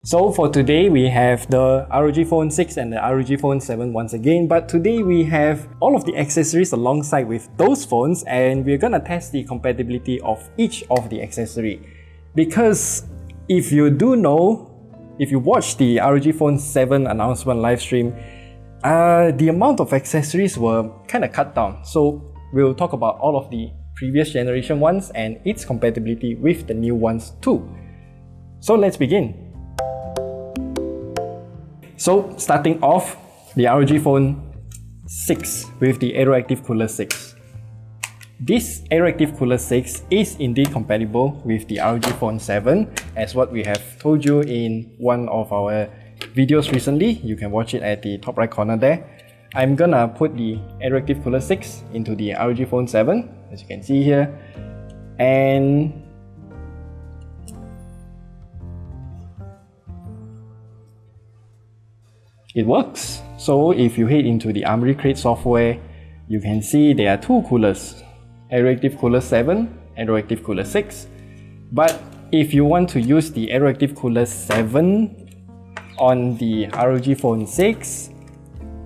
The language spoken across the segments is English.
So for today, we have the ROG Phone 6 and the ROG Phone 7 once again, but today we have all of the accessories alongside with those phones, and we're gonna test the compatibility of each of the accessory. Because if you do know, if you watch the ROG Phone 7 announcement livestream, the amount of accessories were kind of cut down. So we'll talk about all of the previous generation ones and its compatibility with the new ones too. So let's begin. So starting off, the ROG Phone 6 with the AeroActive Cooler 6. This AeroActive Cooler 6 is indeed compatible with the ROG Phone 7, as what we have told you in one of our videos recently. You can watch it at the top right corner there. I'm gonna put the AeroActive Cooler 6 into the ROG Phone 7, as you can see here, and it works. So if you head into the Armoury Crate software, you can see there are two coolers, AeroActive Cooler 7, AeroActive Cooler 6. But if you want to use the AeroActive Cooler 7 on the ROG Phone 6,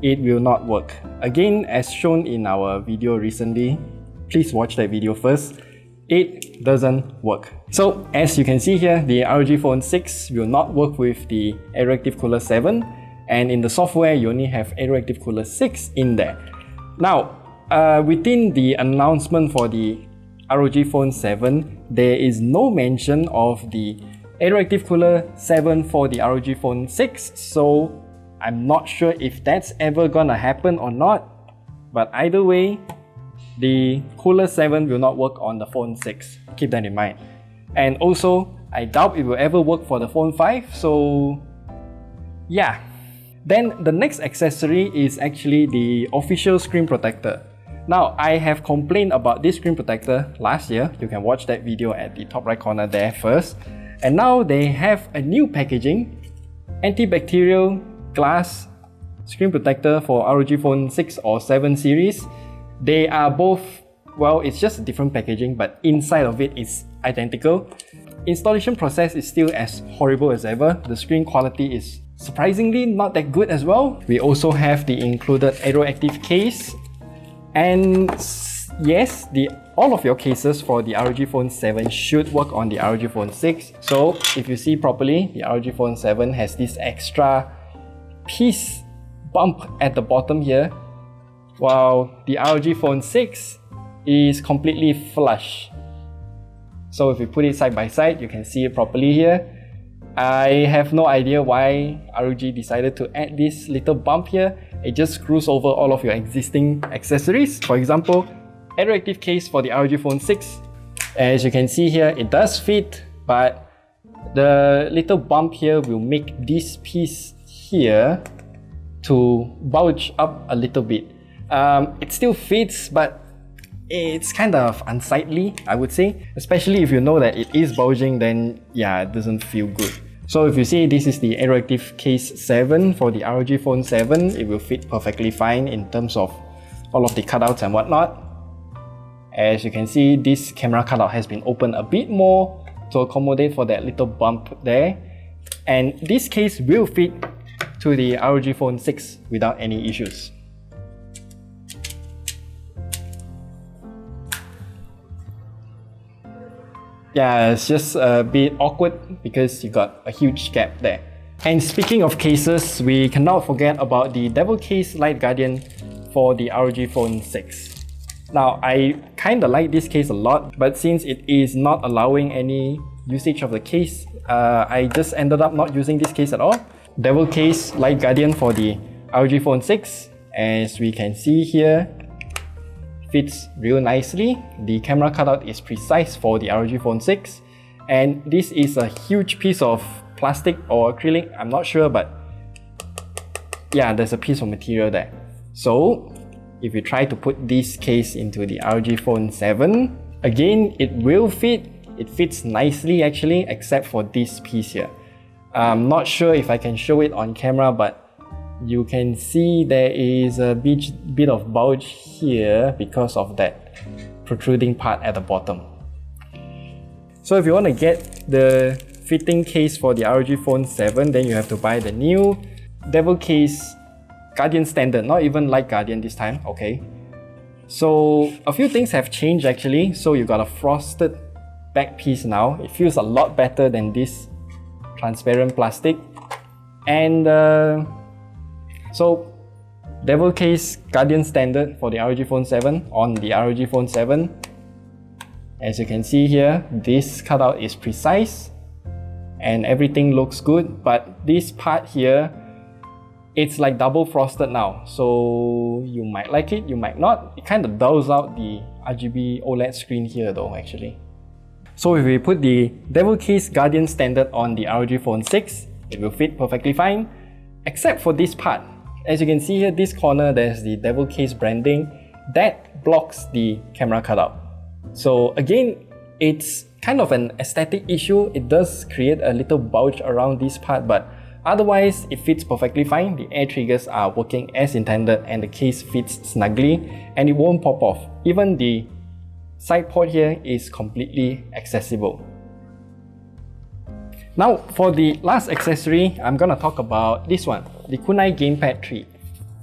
it will not work. Again, as shown in our video recently, please watch that video first. It doesn't work. So as you can see here, the ROG Phone 6 will not work with the AeroActive Cooler 7. And in the software, you only have AeroActive Cooler 6 in there. Now, within the announcement for the ROG Phone 7, there is no mention of the AeroActive Cooler 7 for the ROG Phone 6, so I'm not sure if that's ever gonna happen or not. But either way, the Cooler 7 will not work on the Phone 6. Keep that in mind. And also, I doubt it will ever work for the Phone 5, so yeah. Then the next accessory is actually the official screen protector. Now, I have complained about this screen protector last year. You can watch that video at the top right corner there first. And now they have a new packaging, antibacterial glass screen protector for ROG Phone 6 or 7 series. They are both, well, it's just a different packaging, but inside of it is identical. Installation process is still as horrible as ever. The screen quality is surprisingly not that good as well. We also have the included AeroActive case, and yes, all of your cases for the ROG Phone 7 should work on the ROG Phone 6. So if you see properly, the ROG Phone 7 has this extra piece bump at the bottom here, while the ROG Phone 6 is completely flush. So if we put it side by side, you can see it properly here. I have no idea why ROG decided to add this little bump here. It just screws over all of your existing accessories. For example, AeroActive case for the ROG Phone 6. As you can see here, it does fit, but the little bump here will make this piece here to bulge up a little bit. It still fits, but it's kind of unsightly, I would say. Especially if you know that it is bulging, then yeah, it doesn't feel good. So if you see, this is the AeroActive Case 7 for the ROG Phone 7. It will fit perfectly fine in terms of all of the cutouts and whatnot. As you can see, this camera cutout has been opened a bit more to accommodate for that little bump there. And this case will fit to the ROG Phone 6 without any issues. Yeah, it's just a bit awkward because you got a huge gap there. And speaking of cases, we cannot forget about the Devilcase Light Guardian for the ROG Phone 6. Now, I kinda like this case a lot, but since it is not allowing any usage of the case, I just ended up not using this case at all. Devilcase Light Guardian for the ROG Phone 6, as we can see here, fits real nicely. The camera cutout is precise for the ROG Phone 6, and this is a huge piece of plastic or acrylic, I'm not sure, but yeah, there's a piece of material there. So if you try to put this case into the ROG Phone 7, again, it will fit. It fits nicely actually, except for this piece here. I'm not sure if I can show it on camera, but you can see there is a bit of bulge here because of that protruding part at the bottom. So if you want to get the fitting case for the ROG Phone 7, then you have to buy the new Devilcase Guardian Standard, not even Light Guardian this time, okay? So a few things have changed actually. So you got a frosted back piece now. It feels a lot better than this transparent plastic. And so Devilcase Guardian Standard for the ROG Phone 7 on the ROG Phone 7. As you can see here, this cutout is precise and everything looks good, but this part here, it's like double frosted now. So you might like it, you might not. It kind of dulls out the RGB OLED screen here though actually. So if we put the Devilcase Guardian Standard on the ROG Phone 6, it will fit perfectly fine, except for this part. As you can see here, this corner, there's the Devilcase branding that blocks the camera cutout. So again, it's kind of an aesthetic issue. It does create a little bulge around this part, but otherwise it fits perfectly fine. The air triggers are working as intended and the case fits snugly and it won't pop off. Even the side port here is completely accessible. Now for the last accessory, I'm gonna talk about this one, the Kunai Gamepad 3.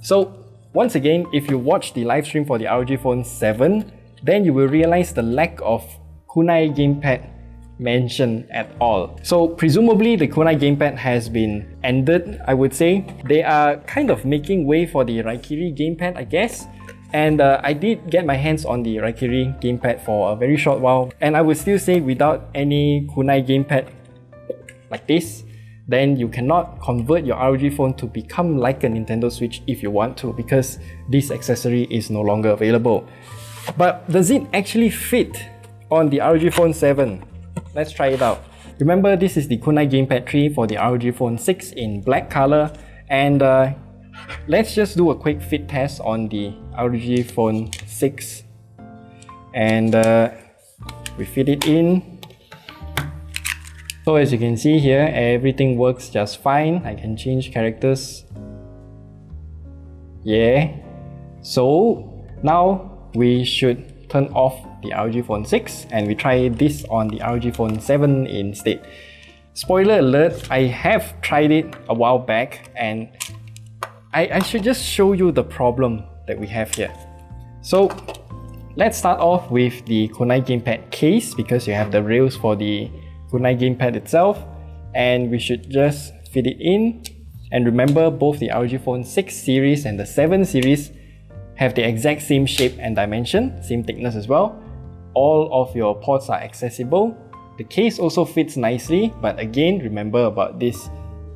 So once again, if you watch the live stream for the ROG Phone 7, then you will realize the lack of Kunai Gamepad mentioned at all. So presumably the Kunai Gamepad has been ended, I would say. They are kind of making way for the Raikiri Gamepad, I guess. And I did get my hands on the Raikiri Gamepad for a very short while, and I would still say without any Kunai Gamepad like this, then you cannot convert your ROG phone to become like a Nintendo Switch if you want to, because this accessory is no longer available. But does it actually fit on the ROG Phone 7? Let's try it out. Remember, this is the Kunai Gamepad 3 for the ROG Phone 6 in black color, and let's just do a quick fit test on the ROG Phone 6. And we fit it in. So as you can see here, everything works just fine. I can change characters. Yeah. So now we should turn off the ROG Phone 6 and we try this on the ROG Phone 7 instead. Spoiler alert, I have tried it a while back and I should just show you the problem that we have here. So let's start off with the Kunai Gamepad case, because you have the rails for the Kunai Gamepad itself, and we should just fit it in. And remember, both the ROG Phone 6 series and the 7 series have the exact same shape and dimension, same thickness as well. All of your ports are accessible. The case also fits nicely, but again, remember about this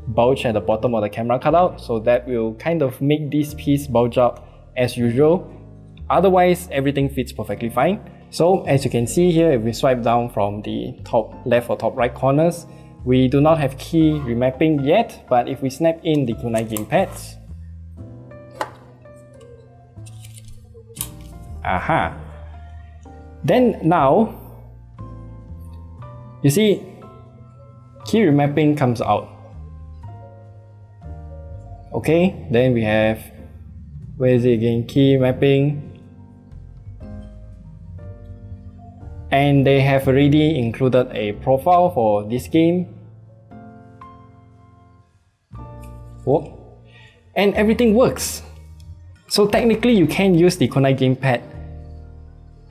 bulge at the bottom of the camera cutout, so that will kind of make this piece bulge out as usual. Otherwise, everything fits perfectly fine. So as you can see here, if we swipe down from the top left or top right corners, we do not have key remapping yet, but if we snap in the Kunai Gamepads, aha! Then now, you see, key remapping comes out. Okay, then we have, where is it again? Key mapping. And they have already included a profile for this game. Whoa. And everything works. So technically you can use the Kunai Gamepad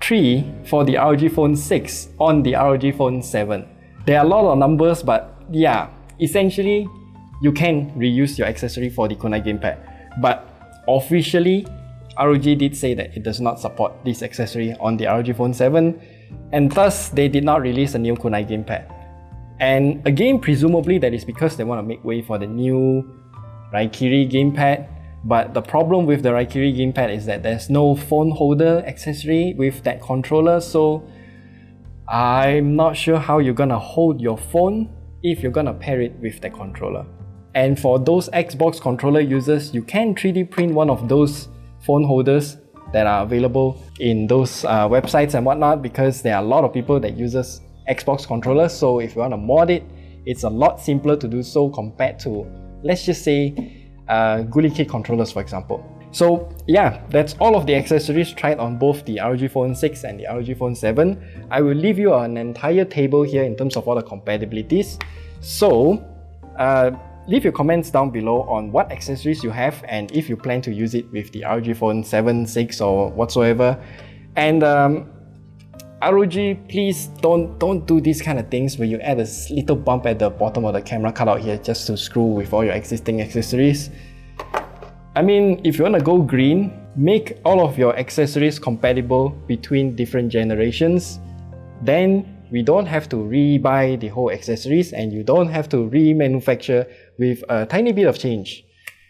3 for the ROG Phone 6 on the ROG Phone 7. There are a lot of numbers, but yeah, essentially you can reuse your accessory for the Kunai Gamepad. But officially, ROG did say that it does not support this accessory on the ROG Phone 7, and thus they did not release a new Kunai Gamepad. And again, presumably that is because they want to make way for the new Raikiri Gamepad. But the problem with the Raikiri Gamepad is that there's no phone holder accessory with that controller, so I'm not sure how you're gonna hold your phone if you're gonna pair it with the controller. And for those Xbox controller users, you can 3D print one of those phone holders that are available in those websites and whatnot, because there are a lot of people that uses Xbox controllers. So if you want to mod it, it's a lot simpler to do so compared to, let's just say, Ghoulie Kid controllers, for example. So yeah, that's all of the accessories tried on both the ROG Phone 6 and the ROG Phone 7. I will leave you an entire table here in terms of all the compatibilities. So leave your comments down below on what accessories you have and if you plan to use it with the ROG Phone 7, 6 or whatsoever. And ROG, please don't do these kind of things where you add a little bump at the bottom of the camera cutout here just to screw with all your existing accessories. I mean, if you want to go green, make all of your accessories compatible between different generations. Then we don't have to re-buy the whole accessories and you don't have to remanufacture with a tiny bit of change.